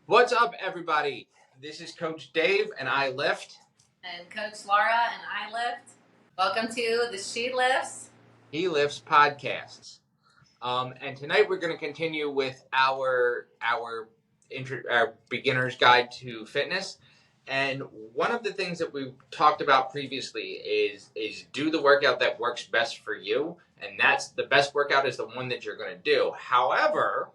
What's up, everybody? This is Coach Dave, and I lift. And Coach Laura and I lift. Welcome to the She Lifts. He Lifts podcasts. And tonight we're going to continue with our beginner's guide to fitness. And one of the things that we talked about previously is do the workout that works best for you, and that's the best workout is the one that you're going to do. However,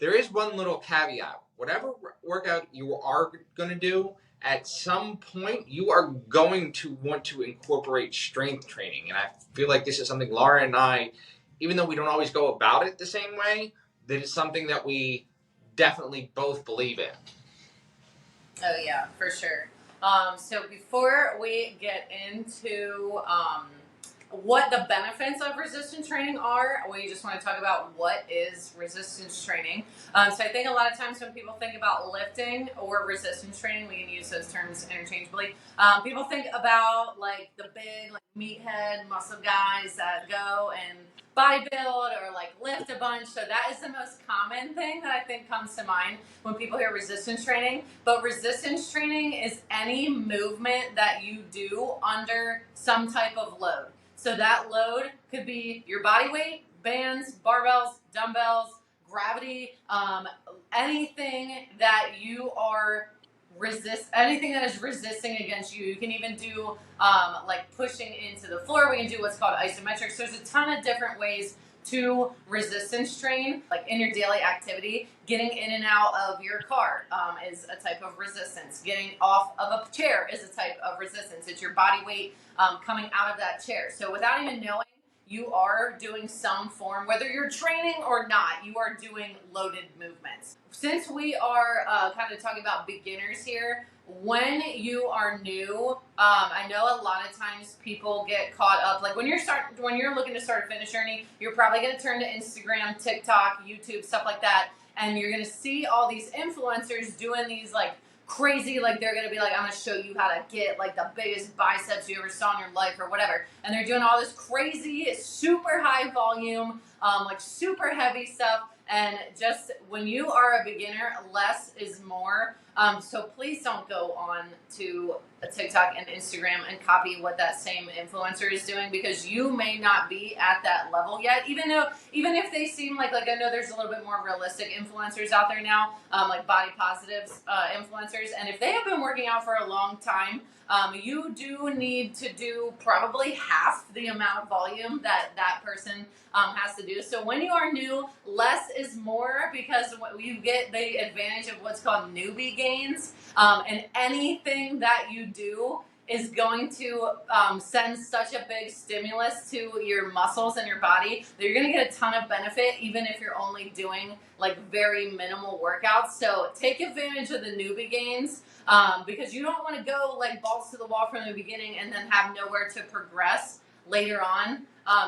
there is one little caveat. Whatever workout you are going to do, at some point you are going to want to incorporate strength training. And I feel like this is something Laura and I, even though we don't always go about it the same way, that is something that we definitely both believe in. Oh yeah, for sure. So before we get into what the benefits of resistance training are, we just want to talk about what is resistance training. So I think a lot of times when people think about lifting or resistance training, we can use those terms interchangeably. People think about like the big like meathead muscle guys that go and bodybuild or like lift a bunch. So that is the most common thing that I think comes to mind when people hear resistance training. But resistance training is any movement that you do under some type of load. So that load could be your body weight, bands, barbells, dumbbells, gravity, anything that you are anything that is resisting against you. You can even do like pushing into the floor. We can do what's called isometrics. There's a ton of different ways to resistance train, like in your daily activity. Getting in and out of your car is a type of resistance. Getting off of a chair is a type of resistance. It's your body weight coming out of that chair. So without even knowing, you are doing some form, whether you're training or not, you are doing loaded movements. Since we are kind of talking about beginners here, when you are new, I know a lot of times people get caught up. Like when you're looking to start a fitness journey, you're probably going to turn to Instagram, TikTok, YouTube, stuff like that, and you're going to see all these influencers doing these like crazy, like they're going to be like, I'm going to show you how to get like the biggest biceps you ever saw in your life or whatever. And they're doing all this crazy, super high volume, like super heavy stuff. And just when you are a beginner, less is more. So please don't go on to a TikTok and Instagram and copy what that same influencer is doing, because you may not be at that level yet. Even if they seem like I know there's a little bit more realistic influencers out there now, like body positive influencers, and if they have been working out for a long time, you do need to do probably half the amount of volume that person has to do. So when you are new, less is more, because you get the advantage of what's called newbie gains, and anything that you do is going to send such a big stimulus to your muscles and your body that you're going to get a ton of benefit, even if you're only doing like very minimal workouts. So take advantage of the newbie gains, because you don't want to go like balls to the wall from the beginning and then have nowhere to progress later on.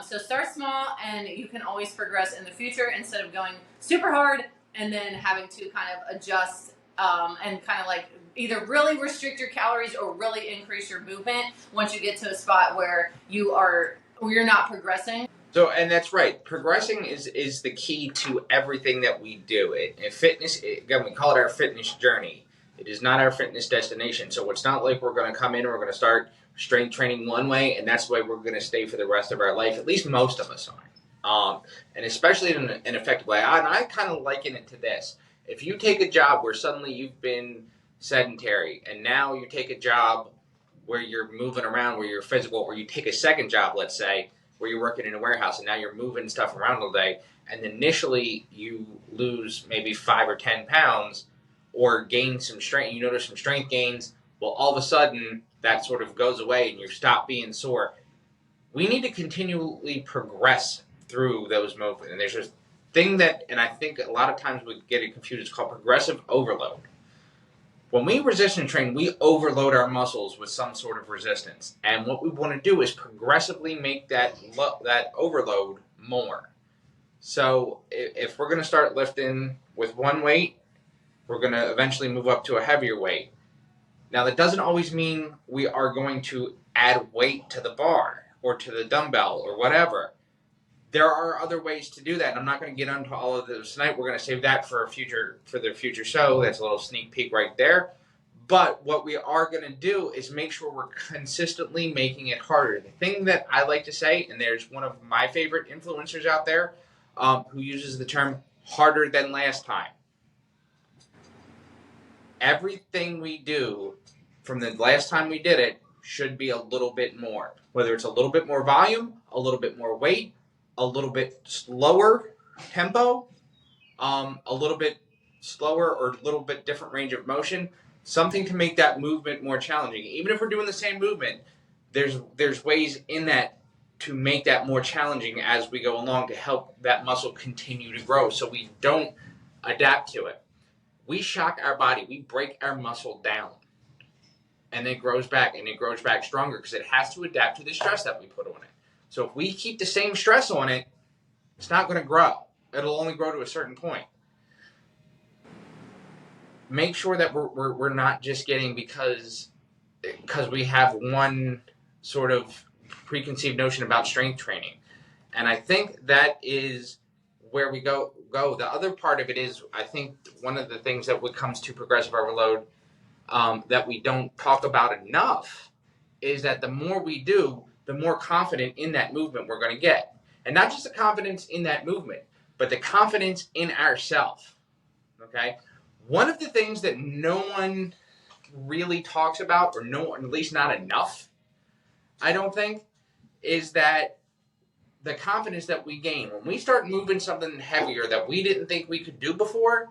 So start small, and you can always progress in the future instead of going super hard and then having to kind of adjust and kind of like either really restrict your calories or really increase your movement once you get to a spot where you're not progressing. So, and that's right. Progressing is the key to everything that we do. In fitness, again, we call it our fitness journey. It is not our fitness destination. So it's not like we're going to come in and we're going to start strength training one way, and that's the way we're going to stay for the rest of our life. At least most of us are. And especially in an effective way. And I kind of liken it to this. If you take a job where suddenly you've been sedentary, and now you take a job where you're moving around, where you're physical, or you take a second job, let's say, where you're working in a warehouse and now you're moving stuff around all day, and initially you lose maybe 5 or 10 pounds or gain some strength, you notice some strength gains, well, all of a sudden that sort of goes away and you stop being sore. We need to continually progress through those movements. And there's this thing that, and I think a lot of times we get it confused, it's called progressive overload. When we resistance train, we overload our muscles with some sort of resistance. And what we want to do is progressively make that overload more. So if we're going to start lifting with one weight, we're going to eventually move up to a heavier weight. Now, that doesn't always mean we are going to add weight to the bar or to the dumbbell or whatever. There are other ways to do that, and I'm not going to get into all of this tonight. We're going to save that for the future show. That's a little sneak peek right there. But what we are going to do is make sure we're consistently making it harder. The thing that I like to say, and there's one of my favorite influencers out there who uses the term harder than last time. Everything we do from the last time we did it should be a little bit more. Whether it's a little bit more volume, a little bit more weight, a little bit slower tempo, a little bit slower or a little bit different range of motion, something to make that movement more challenging. Even if we're doing the same movement, there's ways in that to make that more challenging as we go along to help that muscle continue to grow so we don't adapt to it. We shock our body, we break our muscle down, and it grows back, and it grows back stronger because it has to adapt to the stress that we put on it. So if we keep the same stress on it, it's not going to grow. It'll only grow to a certain point. Make sure that we're not just getting because we have one sort of preconceived notion about strength training. And I think that is where we go. The other part of it is, I think one of the things that comes to progressive overload that we don't talk about enough is that the more we do, the more confident in that movement we're going to get. And not just the confidence in that movement, but the confidence in ourselves. Okay? One of the things that no one really talks about, or no one, at least not enough, I don't think, is that the confidence that we gain when we start moving something heavier that we didn't think we could do before,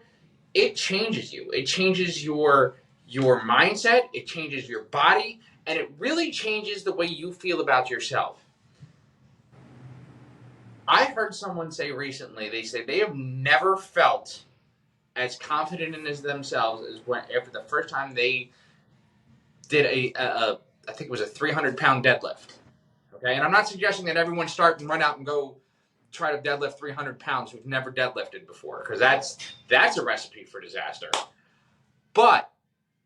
it changes you. It changes your mindset, it changes your body, and it really changes the way you feel about yourself. I heard someone say recently, they said they have never felt as confident in themselves as after the first time they did I think it was a 300-pound deadlift. Okay, and I'm not suggesting that everyone start and run out and go try to deadlift 300 pounds who've never deadlifted before, because that's a recipe for disaster. But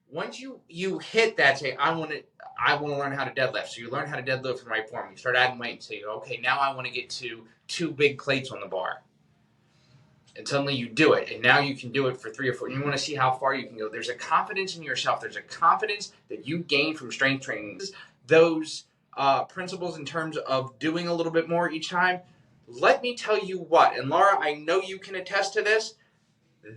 once you hit that, say, I want to learn how to deadlift. So you learn how to deadlift in the right form. You start adding weight and say, okay, now I want to get to 2 big plates on the bar. And suddenly you do it, and now you can do it for 3 or 4. And you want to see how far you can go. There's a confidence in yourself. There's a confidence that you gain from strength training. Those principles in terms of doing a little bit more each time. Let me tell you what, and Laura, I know you can attest to this.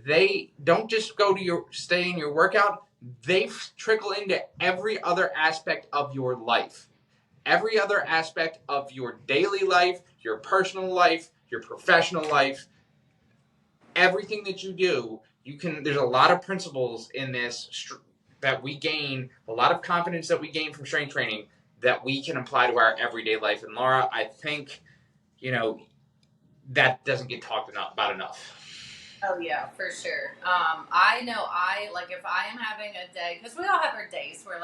They don't just go to stay in your workout. They trickle into every other aspect of your life, every other aspect of your daily life, your personal life, your professional life. Everything that you do, there's a lot of principles in this that we gain, a lot of confidence that we gain from strength training that we can apply to our everyday life. And Laura, I think, that doesn't get talked about enough. Oh yeah, for sure. I know if I am having a day, because we all have our days where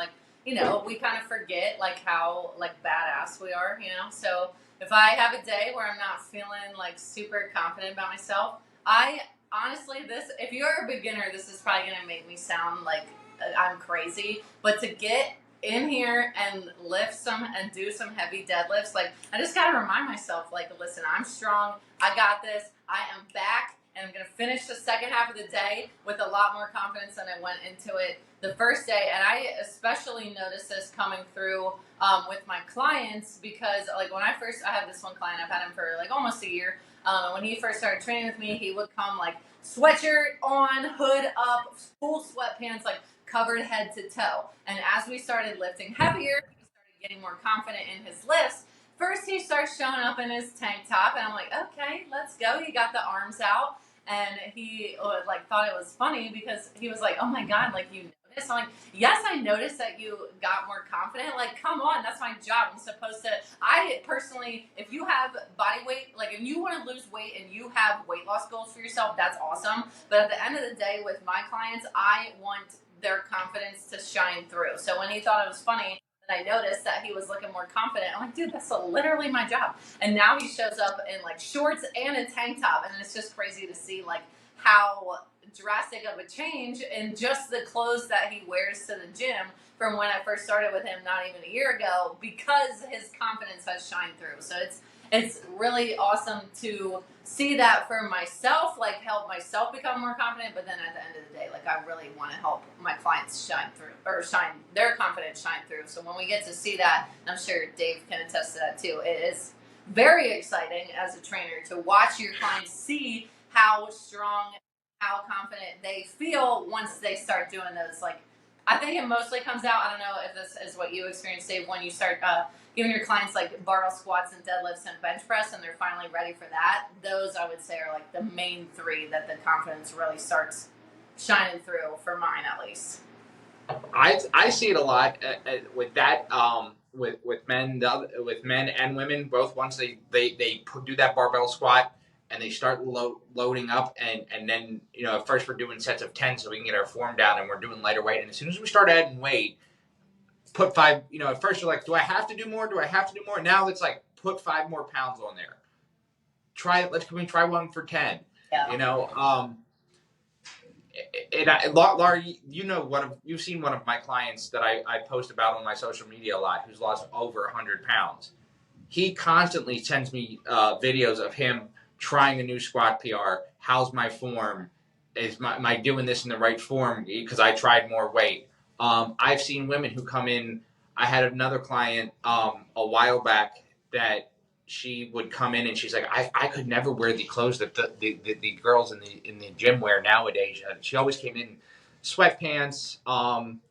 we kind of forget how badass we are, So if I have a day where I'm not feeling super confident about myself, I honestly, if you're a beginner, this is probably gonna make me sound like I'm crazy, but to get in here and do some heavy deadlifts, I just gotta remind myself, listen, I'm strong, I got this, I am back, and I'm going to finish the second half of the day with a lot more confidence than I went into it the first day. And I especially noticed this coming through with my clients because, when I have this one client, I've had him for almost a year. When he first started training with me, he would come sweatshirt on, hood up, full sweatpants, covered head to toe. And as we started lifting heavier, he started getting more confident in his lifts. First, he starts showing up in his tank top, and I'm like, okay, let's go. He got the arms out. And he thought it was funny because he was like, oh my God, you noticed? I'm like, yes, I noticed that you got more confident. Come on, that's my job. I'm supposed to, I personally, if you have body weight, if you want to lose weight and you have weight loss goals for yourself, that's awesome. But at the end of the day with my clients, I want their confidence to shine through. So when he thought it was funny, I noticed that he was looking more confident. I'm like, dude, that's literally my job. And now he shows up in shorts and a tank top. And it's just crazy to see how drastic of a change in just the clothes that he wears to the gym from when I first started with him not even a year ago, because his confidence has shined through. So it's really awesome to see that for myself, like help myself become more confident. But then at the end of the day, like I really want to help my clients shine through, or shine their confidence shine through. So when we get to see that, and I'm sure Dave can attest to that too, it is very exciting as a trainer to watch your clients see how strong, how confident they feel once they start doing those. Like, I think it mostly comes out, I don't know if this is what you experienced, Dave, when you start giving your clients like barbell squats and deadlifts and bench press, and they're finally ready for that. Those, I would say, are like the main three that the confidence really starts shining through, for mine at least. I see it a lot with that with men and women both. Once they do that barbell squat and they start loading up, and then at first we're doing sets of 10 so we can get our form down, and we're doing lighter weight, and as soon as we start adding weight, put 5, at first you're like, do I have to do more, now it's like, put 5 more pounds on there, can we try one for 10? Yeah. Laura, you've seen one of my clients that I post about on my social media a lot, who's lost over 100 pounds. He constantly sends me videos of him trying a new squat PR. How's my form? Am I doing this in the right form? Because I tried more weight. I've seen women who come in. I had another client a while back that she would come in and she's like, I could never wear the clothes that the girls in the gym wear nowadays. She always came in sweatpants,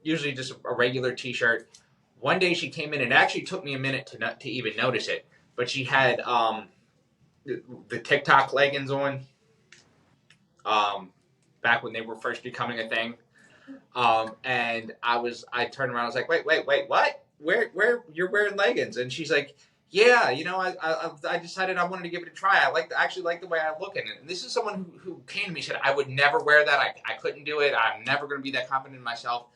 usually just a regular t-shirt. One day she came in, and it actually took me a minute to even notice it, but she had the TikTok leggings on, back when they were first becoming a thing. And I turned around, I was like, wait, what? Where you're wearing leggings? And she's like, yeah, I decided I wanted to give it a try. I actually like the way I look in it. And this is someone who came to me and said, I would never wear that. I couldn't do it. I'm never going to be that confident in myself.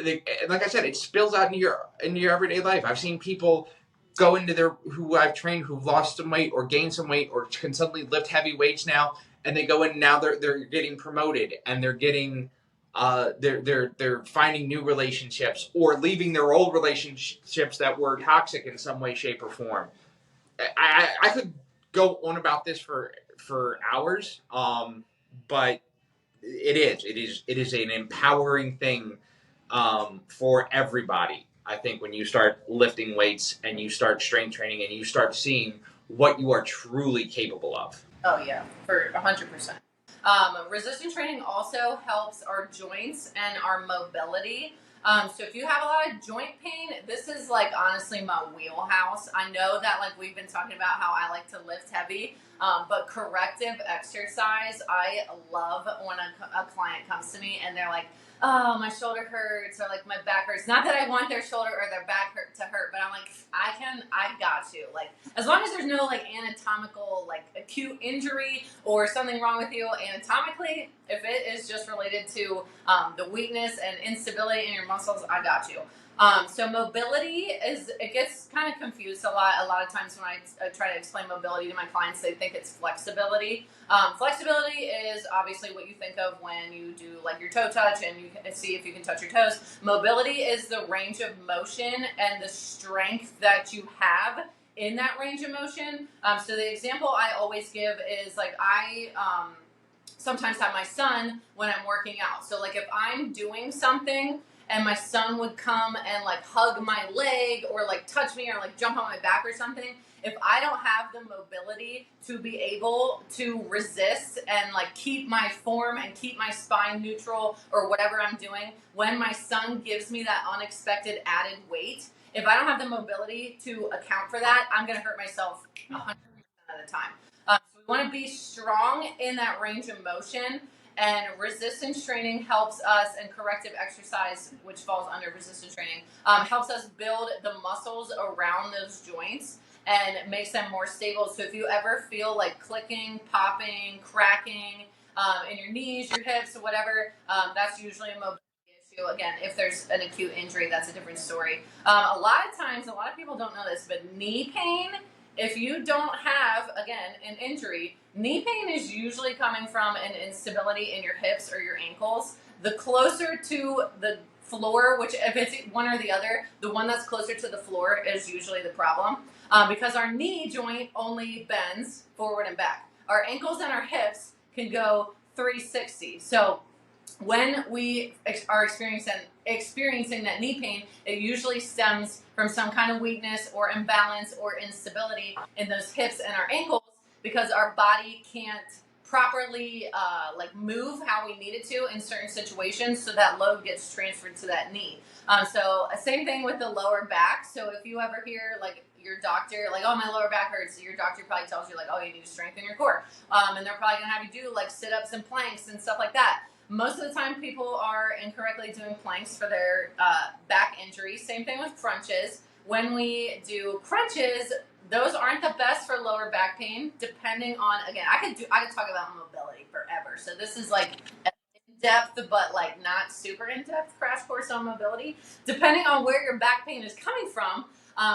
Like I said, it spills out into your everyday life. I've seen people go into who I've trained, who've lost some weight or gained some weight or can suddenly lift heavy weights now, and they go in and now they're getting promoted, and they're getting they're finding new relationships or leaving their old relationships that were toxic in some way, shape, or form. I could go on about this for hours, but it is an empowering thing for everybody. I think when you start lifting weights and you start strength training and you start seeing what you are truly capable of. Oh yeah, for 100%. Resistance training also helps our joints and our mobility. So if you have a lot of joint pain, this is like honestly my wheelhouse. I know that like we've been talking about how I like to lift heavy, but corrective exercise, I love when a client comes to me and they're like, oh, my shoulder hurts, or like my back hurts. Not that I want their shoulder or their back to hurt, but I'm like, I got you. Like, as long as there's no like anatomical, like acute injury or something wrong with you anatomically, if it is just related to the weakness and instability in your muscles, I got you. So mobility it gets kind of confused a lot. A lot of times when I try to explain mobility to my clients, they think it's flexibility. Flexibility is obviously what you think of when you do like your toe touch and you can see if you can touch your toes. Mobility is the range of motion and the strength that you have in that range of motion. So the example I always give is like I sometimes have my son when I'm working out. So like if I'm doing something and my son would come and like hug my leg or like touch me or like jump on my back or something, if I don't have the mobility to be able to resist and like keep my form and keep my spine neutral or whatever I'm doing, when my son gives me that unexpected added weight, if I don't have the mobility to account for that, I'm going to hurt myself 100% of the time. So we want to be strong in that range of motion. And resistance training helps us, and corrective exercise, which falls under resistance training, helps us build the muscles around those joints and makes them more stable. So if you ever feel like clicking, popping, cracking in your knees, your hips, or whatever, that's usually a mobility issue. Again, if there's an acute injury, that's a different story. A lot of times, a lot of people don't know this, but knee pain, if you don't have, again, an injury, knee pain is usually coming from an instability in your hips or your ankles. The closer to the floor, which if it's one or the other, the one that's closer to the floor is usually the problem. because our knee joint only bends forward and back. Our ankles and our hips can go 360. So when we are experiencing that knee pain, it usually stems from some kind of weakness or imbalance or instability in those hips and our ankles, because our body can't properly move how we need it to in certain situations, so that load gets transferred to that knee. So same thing with the lower back. So if you ever hear like your doctor like, oh, my lower back hurts, your doctor probably tells you like, oh, you need to strengthen your core, and they're probably gonna have you do like sit-ups and planks and stuff like that. Most of the time people are incorrectly doing planks for their back injuries. Same thing with crunches. When we do crunches, those aren't the best for lower back pain, depending on, again, I could talk about mobility forever. So this is like in-depth, but like not super in-depth crash course on mobility. Depending on where your back pain is coming from,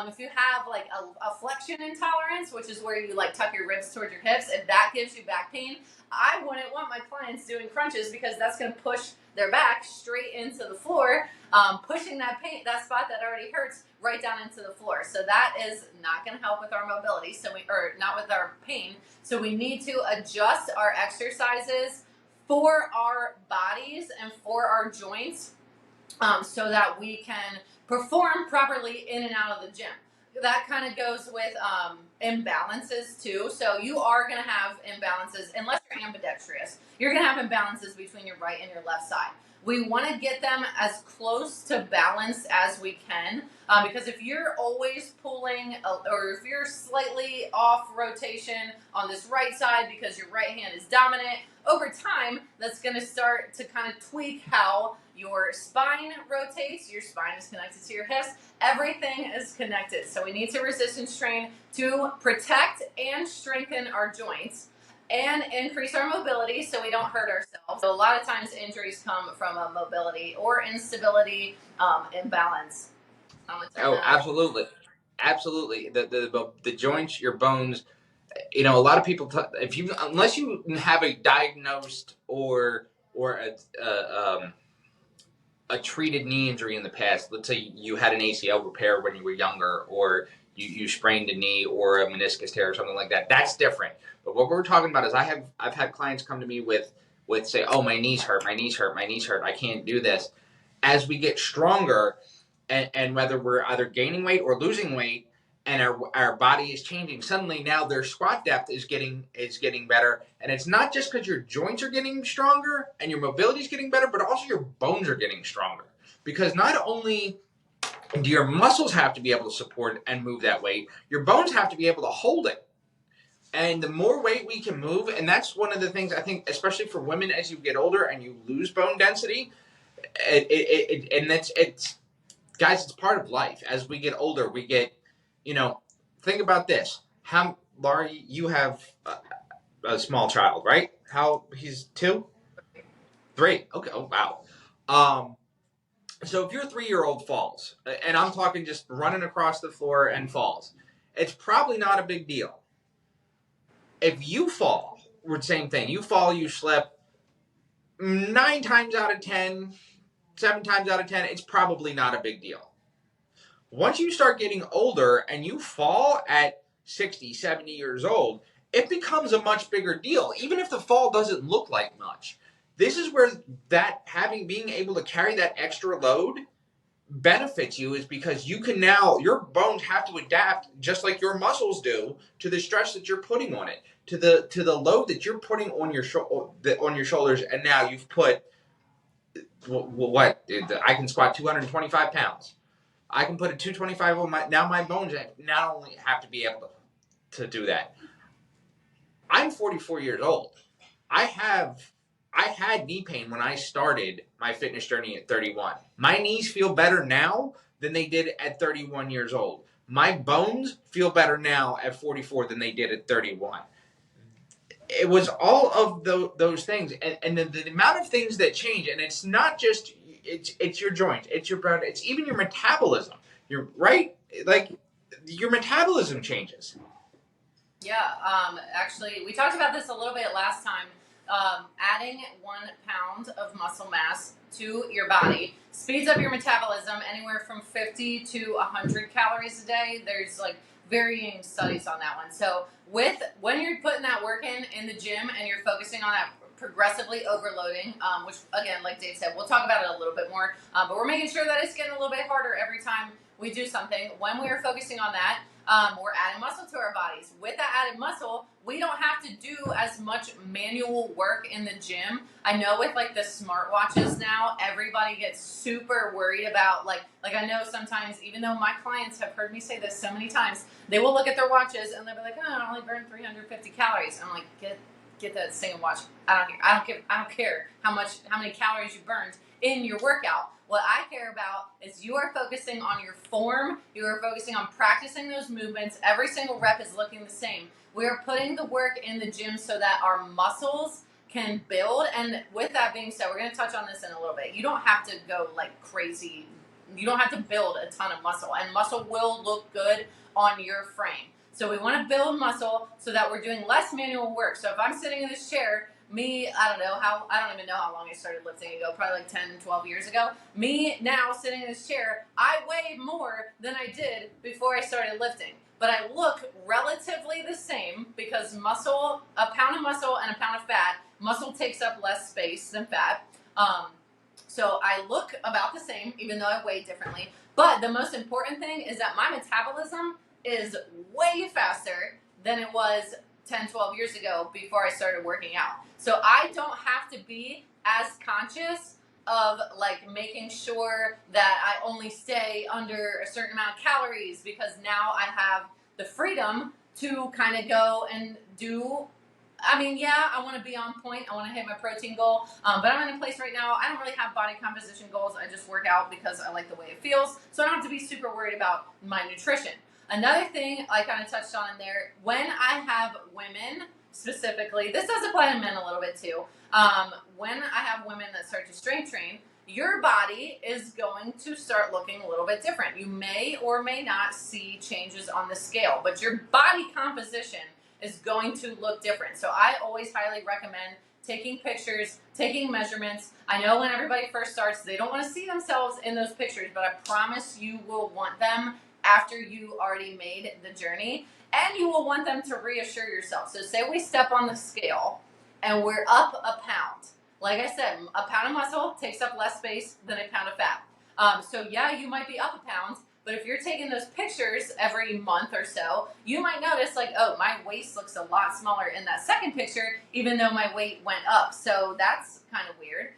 if you have like a flexion intolerance, which is where you like tuck your ribs towards your hips, if that gives you back pain, I wouldn't want my clients doing crunches, because that's going to push their back straight into the floor, pushing that spot that already hurts right down into the floor. So that is not going to help with our mobility. Or not with our pain. So we need to adjust our exercises for our bodies and for our joints, so that we can perform properly in and out of the gym. That kind of goes with imbalances too. So you are going to have imbalances unless you're ambidextrous. You're going to have imbalances between your right and your left side. We want to get them as close to balance as we can, because if you're always pulling or if you're slightly off rotation on this right side because your right hand is dominant, over time that's going to start to kind of tweak how your spine rotates. Your spine is connected to your hips. Everything is connected. So we need to resistance train to protect and strengthen our joints and increase our mobility so we don't hurt ourselves. So a lot of times injuries come from a mobility or instability, imbalance. Oh, absolutely, absolutely. The joints, your bones. You know, a lot of people, if you unless you have a diagnosed or a treated knee injury in the past. Let's say you had an ACL repair when you were younger, or you sprained a knee or a meniscus tear or something like that. That's different. But what we're talking about is I've had clients come to me with say, oh, my knees hurt, my knees hurt, my knees hurt, I can't do this. As we get stronger, and whether we're either gaining weight or losing weight, and our body is changing, suddenly now their squat depth is getting better. And it's not just because your joints are getting stronger and your mobility is getting better, but also your bones are getting stronger. Because not only do your muscles have to be able to support and move that weight, your bones have to be able to hold it. And the more weight we can move, and that's one of the things I think, especially for women, as you get older and you lose bone density, it's guys, it's part of life. As we get older, we get, think about this. Laura, you have a small child, right? He's 2? 3. Okay. Oh, wow. So if your 3-year-old falls, and I'm talking just running across the floor and falls, it's probably not a big deal. If you fall, same thing. You fall, you slip. 9 times out of 10, 7 times out of 10, it's probably not a big deal. Once you start getting older and you fall at 60, 70 years old, it becomes a much bigger deal, even if the fall doesn't look like much. This is where being able to carry that extra load benefits you, is because you can now, your bones have to adapt just like your muscles do to the stress that you're putting on it, to the load that you're putting on your shoulders. And now you've put, I can squat 225 pounds. I can put a 225 on my bones not only have to be able to do that. I'm 44 years old. I had knee pain when I started my fitness journey at 31. My knees feel better now than they did at 31 years old. My bones feel better now at 44 than they did at 31. It was all of those things, and the amount of things that change, and it's not just it's your joints, it's your blood, it's even your metabolism. You're right, like your metabolism changes. Yeah, actually, we talked about this a little bit last time. Adding 1 pound of muscle mass to your body speeds up your metabolism anywhere from 50 to 100 calories a day. There's like varying studies on that one. So when you're putting that work in the gym and you're focusing on that progressively overloading, which again, like Dave said, we'll talk about it a little bit more, but we're making sure that it's getting a little bit harder every time we do something. When we are focusing on that, we're adding muscle to our bodies. With that added muscle, we don't have to do as much manual work in the gym. I know with like the smartwatches now, everybody gets super worried about like I know sometimes, even though my clients have heard me say this so many times, they will look at their watches and they'll be like, "Oh, I only burned 350 calories." I'm like, get that single watch. I don't care how many calories you burned in your workout. What I care about is you are focusing on your form. You are focusing on practicing those movements. Every single rep is looking the same. We are putting the work in the gym so that our muscles can build. And with that being said, we're going to touch on this in a little bit. You don't have to go like crazy. You don't have to build a ton of muscle, and muscle will look good on your frame. So we want to build muscle so that we're doing less manual work. So if I'm sitting in this chair, I don't even know how long I started lifting ago, probably like 10, 12 years ago. Me now sitting in this chair, I weigh more than I did before I started lifting. But I look relatively the same because muscle, a pound of muscle and a pound of fat, muscle takes up less space than fat. So I look about the same, even though I weigh differently. But the most important thing is that my metabolism is way faster than it was 10, 12 years ago before I started working out. So I don't have to be as conscious of like making sure that I only stay under a certain amount of calories, because now I have the freedom to kind of go and do. I mean, yeah, I want to be on point. I want to hit my protein goal. But I'm in a place right now, I don't really have body composition goals. I just work out because I like the way it feels. So I don't have to be super worried about my nutrition. Another thing I kind of touched on in there, when I have women specifically, this does apply to men a little bit too. When I have women that start to strength train, your body is going to start looking a little bit different. You may or may not see changes on the scale, but your body composition is going to look different. So I always highly recommend taking pictures, taking measurements. I know when everybody first starts, they don't want to see themselves in those pictures, but I promise you will want them after you already made the journey, and you will want them to reassure yourself. So say we step on the scale and we're up a pound. Like I said, a pound of muscle takes up less space than a pound of fat. So yeah, you might be up a pound, but if you're taking those pictures every month or so, you might notice like, oh, my waist looks a lot smaller in that second picture, even though my weight went up. So that's kind of weird.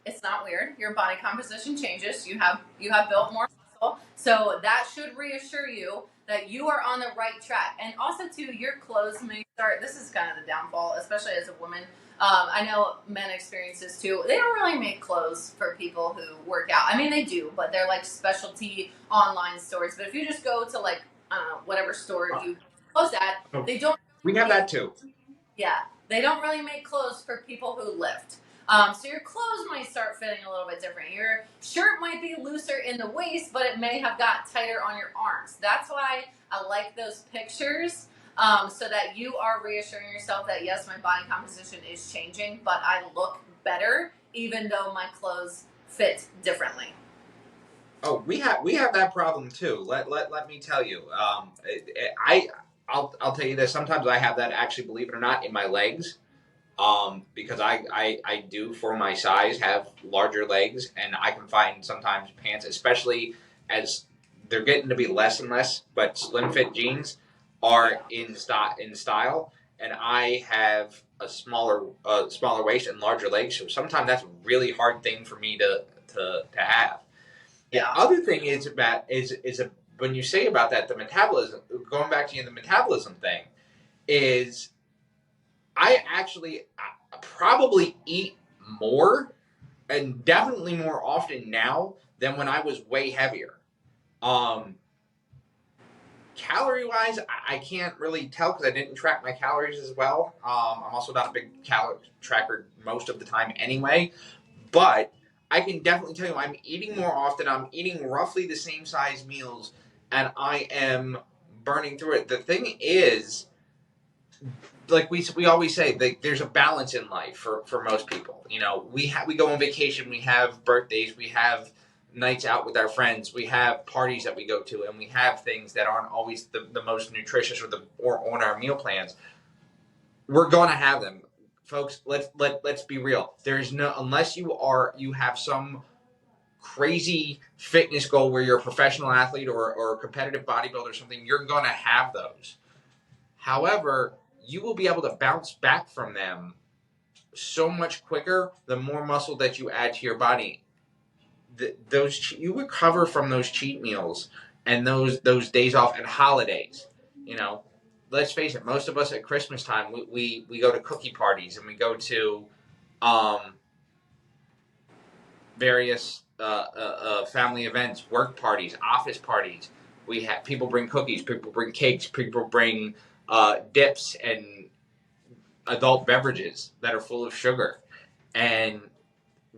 It's not weird. Your body composition changes. You have built more muscle. So that should reassure you that you are on the right track. And also too, your clothes may start, this is kind of the downfall, especially as a woman. I know men experience this too. They don't really make clothes for people who work out. I mean, they do, but they're like specialty online stores. But if you just go to like, whatever store you clothes at, they don't. We have that too. Yeah, they don't really make clothes for people who lift. So your clothes might start fitting a little bit different. Your shirt might be looser in the waist, but it may have got tighter on your arms. That's why I like those pictures, so that you are reassuring yourself that yes, my body composition is changing, but I look better even though my clothes fit differently. Oh, we have that problem too. Let me tell you. I'll tell you this. Sometimes I have that, actually, believe it or not, in my legs. Because I do, for my size, have larger legs, and I can find sometimes pants, especially as they're getting to be less and less, but slim fit jeans are in style, and I have a smaller waist and larger legs, so sometimes that's a really hard thing for me to have. The other thing is when you say about that, the metabolism, going back to the metabolism thing, is I actually probably eat more, and definitely more often now, than when I was way heavier. Calorie wise, I can't really tell because I didn't track my calories as well. I'm also not a big calorie tracker most of the time anyway, but I can definitely tell you I'm eating more often. I'm eating roughly the same size meals, and I am burning through it. The thing is, like we always say, there's a balance in life for most people. We go on vacation, we have birthdays, we have nights out with our friends, we have parties that we go to, and we have things that aren't always the most nutritious or on our meal plans. We're going to have them, folks. Let's be real. There's no, unless you have some crazy fitness goal where you're a professional athlete or a competitive bodybuilder or something, you're going to have those. However, you will be able to bounce back from them so much quicker the more muscle that you add to your body. You recover from those cheat meals and those days off and holidays. You know, let's face it, most of us at Christmas time, we go to cookie parties and we go to various family events, work parties, office parties. We have people bring cookies, people bring cakes, people bring dips and adult beverages that are full of sugar, and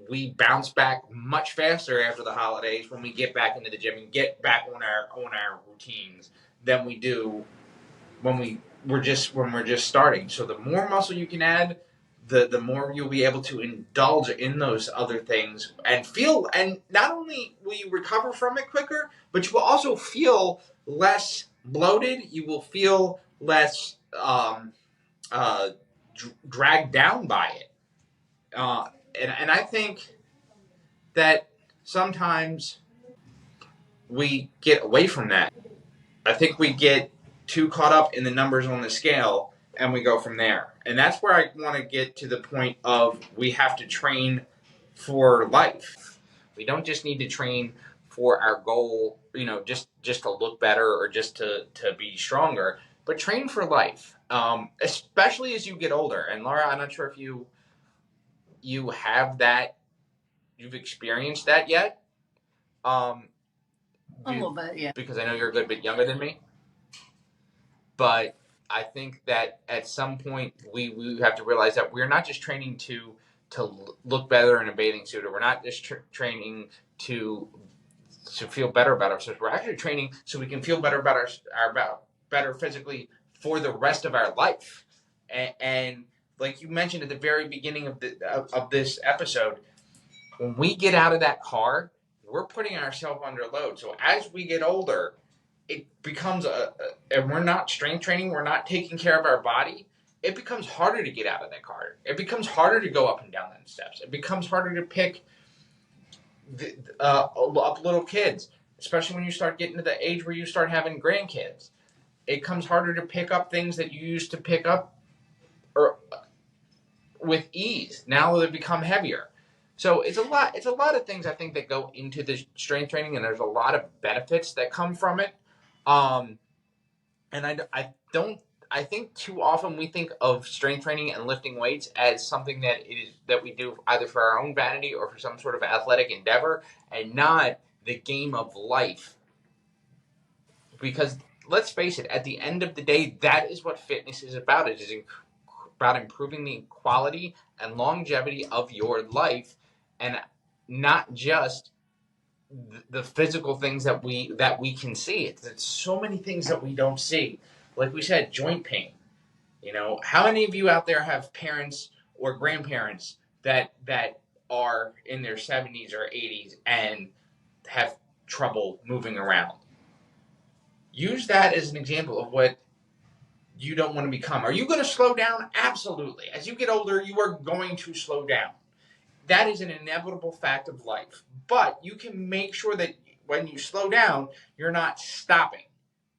we bounce back much faster after the holidays when we get back into the gym and get back on our routines than we do when we're just starting. So the more muscle you can add, the more you'll be able to indulge in those other things and not only will you recover from it quicker, but you will also feel less bloated. You will feel less dragged down by it. And I think that sometimes we get away from that. I think we get too caught up in the numbers on the scale and we go from there. And that's where I want to get to the point of we have to train for life. We don't just need to train for our goal, just to look better or just to be stronger, but train for life, especially as you get older. And Laura, I'm not sure if you have that, you've experienced that yet. A little bit, yeah. Because I know you're a good bit younger than me. But I think that at some point we have to realize that we're not just training to look better in a bathing suit, or we're not just training to feel better about ourselves. We're actually training so we can feel better about better physically for the rest of our life. And like you mentioned at the very beginning of this episode, when we get out of that car, we're putting ourselves under load. So as we get older, it becomes and we're not strength training, we're not taking care of our body, it becomes harder to get out of that car. It becomes harder to go up and down the steps. It becomes harder to pick up little kids, especially when you start getting to the age where you start having grandkids. It comes harder to pick up things that you used to pick up with ease. Now they become heavier. So it's a lot of things I think that go into the strength training, and there's a lot of benefits that come from it. And I think too often we think of strength training and lifting weights as something that we do either for our own vanity or for some sort of athletic endeavor, and not the game of life. Because let's face it, at the end of the day, that is what fitness is about. It is about improving the quality and longevity of your life, and not just the physical things that we can see. It's so many things that we don't see. Like we said, joint pain. How many of you out there have parents or grandparents that are in their 70s or 80s and have trouble moving around? Use that as an example of what you don't want to become. Are you going to slow down? Absolutely. As you get older, you are going to slow down. That is an inevitable fact of life. But you can make sure that when you slow down, you're not stopping,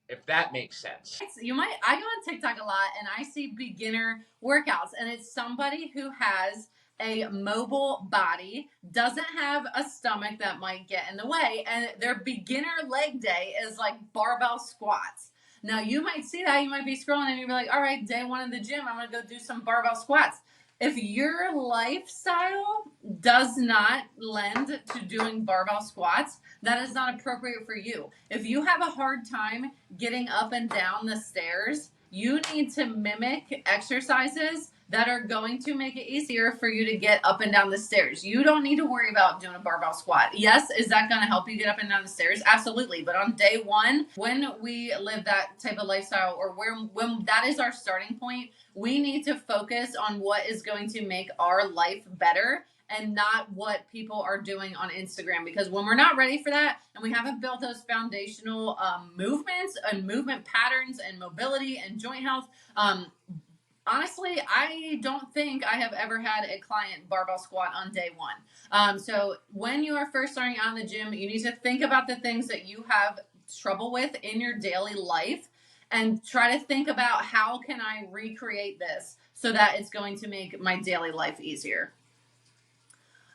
if that makes sense. I go on TikTok a lot and I see beginner workouts, and it's somebody who has a mobile body, doesn't have a stomach that might get in the way, and their beginner leg day is like barbell squats. Now you might see that, you might be scrolling and you'll be like, all right, day one in the gym, I'm gonna go do some barbell squats. If your lifestyle does not lend to doing barbell squats, that is not appropriate for you. If you have a hard time getting up and down the stairs, you need to mimic exercises that are going to make it easier for you to get up and down the stairs. You don't need to worry about doing a barbell squat. Yes, is that going to help you get up and down the stairs? Absolutely. But on day one, when we live that type of lifestyle, or when that is our starting point, we need to focus on what is going to make our life better and not what people are doing on Instagram. Because when we're not ready for that and we haven't built those foundational movements and movement patterns and mobility and joint health, honestly, I don't think I have ever had a client barbell squat on day one. So when you are first starting out in the gym, you need to think about the things that you have trouble with in your daily life and try to think about how can I recreate this so that it's going to make my daily life easier.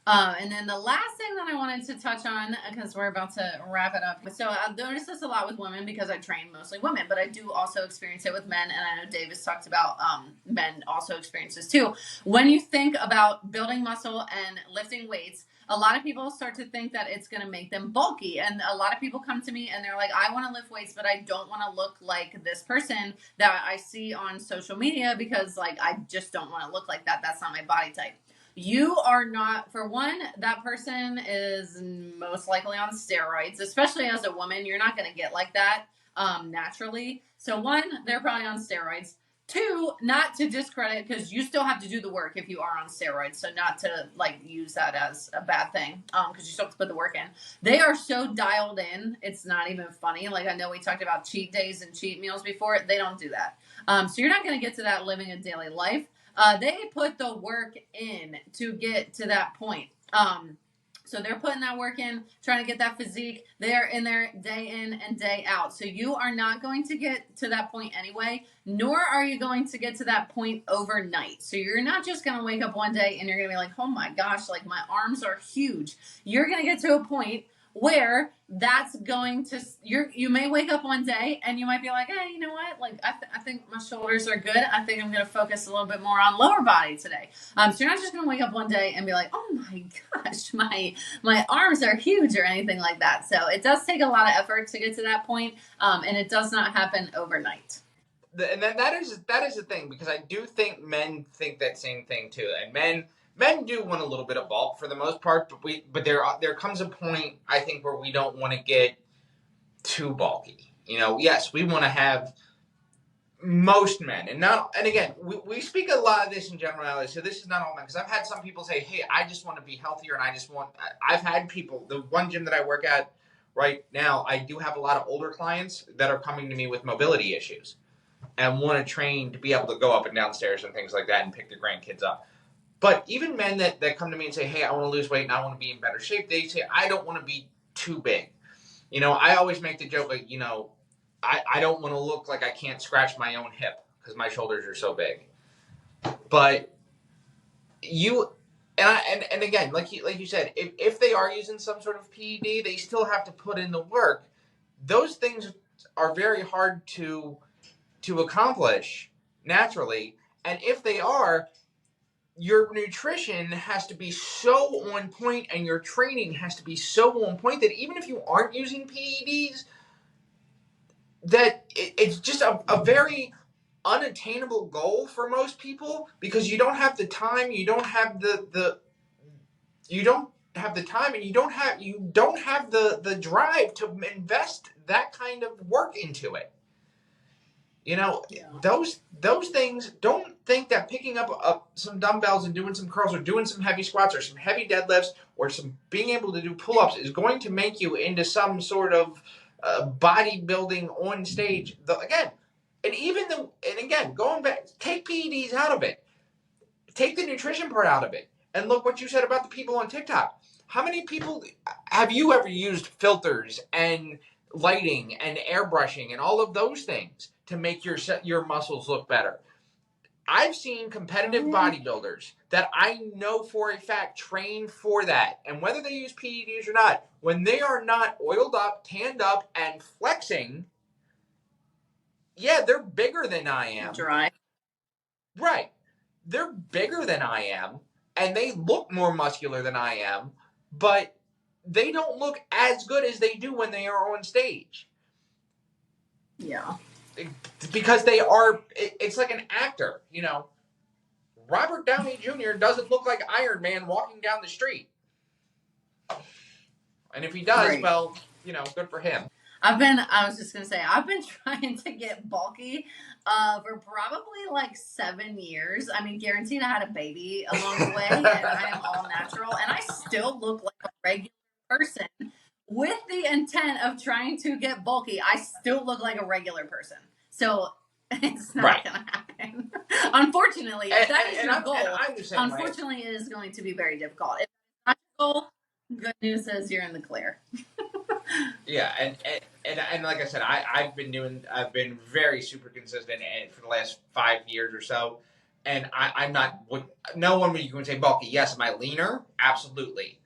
And then the last thing that I wanted to touch on, because we're about to wrap it up. So I've noticed this a lot with women because I train mostly women, but I do also experience it with men. And I know Davis talked about men also experience this too. When you think about building muscle and lifting weights, a lot of people start to think that it's going to make them bulky. And a lot of people come to me and they're like, I want to lift weights, but I don't want to look like this person that I see on social media because like, I just don't want to look like that. That's not my body type. You are not, for one, that person is most likely on steroids, especially as a woman. You're not going to get like that naturally. So one, they're probably on steroids. Two, not to discredit, because you still have to do the work if you are on steroids. So not to like use that as a bad thing, because you still have to put the work in. They are so dialed in, it's not even funny. Like I know we talked about cheat days and cheat meals before. They don't do that. So you're not going to get to that living a daily life. They put the work in to get to that point. So they're putting that work in, trying to get that physique. They're in there day in and day out. So you are not going to get to that point anyway, nor are you going to get to that point overnight. So you're not just going to wake up one day and you're going to be like, oh my gosh, like my arms are huge. You're going to get to a point where that's going to, you may wake up one day and you might be like, hey, you know what? Like, I think my shoulders are good. I think I'm going to focus a little bit more on lower body today. So you're not just going to wake up one day and be like, oh my gosh, my arms are huge or anything like that. So it does take a lot of effort to get to that point. And it does not happen overnight. And that is the thing, because I do think men think that same thing too. And men do want a little bit of bulk for the most part, but there comes a point, I think, where we don't want to get too bulky. Yes, we want to have most men, and again, we speak a lot of this in generality, so this is not all men, because I've had some people say, hey, I just want to be healthier, and I've had people, the one gym that I work at right now, I do have a lot of older clients that are coming to me with mobility issues and want to train to be able to go up and down stairs and things like that and pick their grandkids up. But even men that come to me and say, hey, I want to lose weight and I want to be in better shape, they say, I don't want to be too big. I always make the joke, like, I don't want to look like I can't scratch my own hip because my shoulders are so big. But and again, like you said, if they are using some sort of PED, they still have to put in the work. Those things are very hard to accomplish naturally, and if they are, your nutrition has to be so on point and your training has to be so on point that even if you aren't using PEDs, that it's just a very unattainable goal for most people, because you don't have the time, you don't have you don't have the time, and you don't have the drive to invest that kind of work into it. Yeah. Those things, don't think that picking up some dumbbells and doing some curls or doing some heavy squats or some heavy deadlifts or some being able to do pull-ups is going to make you into some sort of bodybuilding on stage. Again, going back, take PEDs out of it. Take the nutrition part out of it. And look what you said about the people on TikTok. How many people have you ever used filters and lighting and airbrushing and all of those things to make your muscles look better? I've seen competitive bodybuilders that I know for a fact train for that. And whether they use PEDs or not, when they are not oiled up, tanned up, and flexing, yeah, they're bigger than I am. Dry. Right. They're bigger than I am, and they look more muscular than I am, but they don't look as good as they do when they are on stage. Yeah. Because they are, it's like an actor, Robert Downey Jr. doesn't look like Iron Man walking down the street. And if he does, right, well, good for him. I was just going to say, I've been trying to get bulky For probably like 7 years. I mean, guaranteed I had a baby along the way, and I am all natural, and I still look like a regular person. With the intent of trying to get bulky, I still look like a regular person. So it's not Right. going to happen. Unfortunately, if that is your goal, I'm the same way. unfortunately, it is going to be very difficult. If it's not your goal, good news is you're in the clear. Yeah, and like I said, I've been very super consistent for the last 5 years or so, and I'm not. No one you can say bulky. Yes, am I leaner? Absolutely.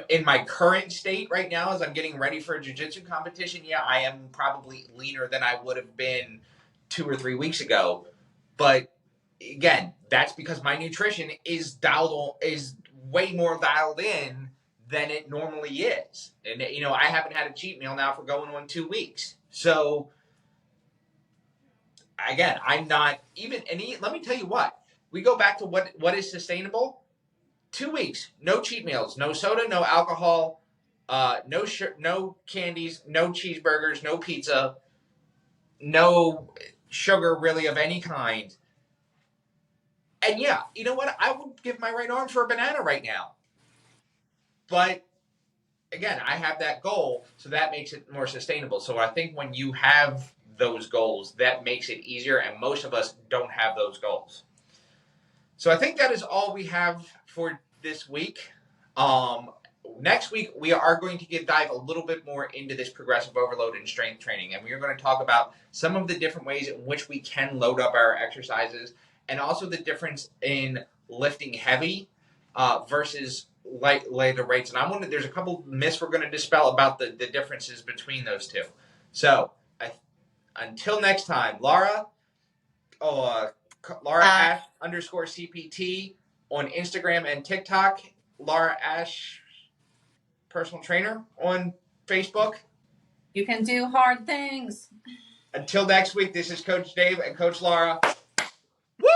In my current state right now, as I'm getting ready for a jiu-jitsu competition, yeah, I am probably leaner than I would have been 2 or 3 weeks ago. But again, that's because my nutrition is way more dialed in than it normally is. And I haven't had a cheat meal now for going on 2 weeks. So again, I'm not even. And let me tell you what. We go back to what is sustainable. 2 weeks, no cheat meals, no soda, no alcohol, no candies, no cheeseburgers, no pizza, no sugar really of any kind. And yeah, you know what? I would give my right arm for a banana right now. But again, I have that goal, so that makes it more sustainable. So I think when you have those goals, that makes it easier, and most of us don't have those goals. So I think that is all we have for this week. Next week, we are going to dive a little bit more into this progressive overload and strength training, and we are going to talk about some of the different ways in which we can load up our exercises, and also the difference in lifting heavy versus lighter weights. And there's a couple myths we're going to dispel about the differences between those two. So until next time, Laura Ash _CPT on Instagram and TikTok. Laura Ash personal trainer on Facebook. You can do hard things. Until next week, this is Coach Dave and Coach Laura. Woo!